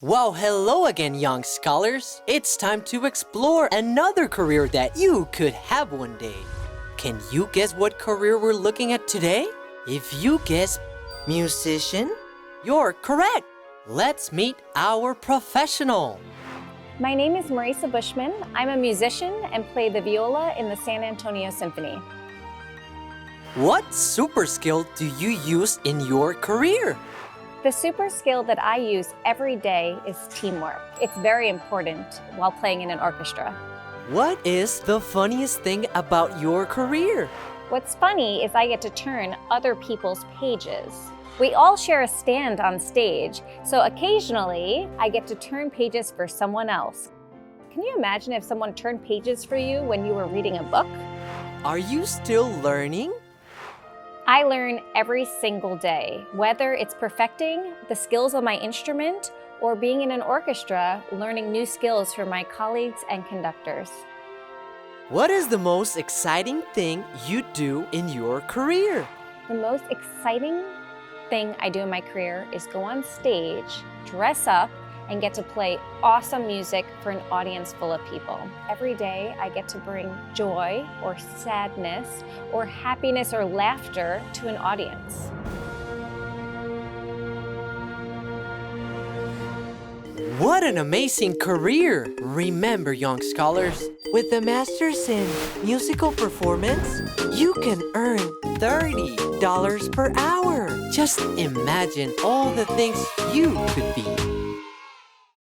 Well, hello again, young scholars. It's time to explore another career that you could have one day. Can you guess what career we're looking at today? If you guess Musician? you're correct. Let's meet our professional. My name is Marisa Bushman. I'm a musician and play the viola in the San Antonio Symphony. What super skill do you use in your career? The super skill that I use every day is teamwork. It's very important while playing in an orchestra. What is the funniest thing about your career? What's funny is I get to turn other people's pages. We all share a stand on stage, so occasionally I get to turn pages for someone else. Can you imagine if someone turned pages for you when you were reading a book? Are you still learning? I learn every single day, whether it's perfecting the skills on my instrument or being in an orchestra, learning new skills from my colleagues and conductors. What is the most exciting thing you do in your career? The most exciting thing I do in my career is go on stage, dress up, and get to play awesome music for an audience full of people. Every day I get to bring joy or sadness or happiness or laughter to an audience. What an amazing career! Remember, young scholars, With the Masters in Musical Performance, you can earn $30 per hour. just imagine all the things you could be.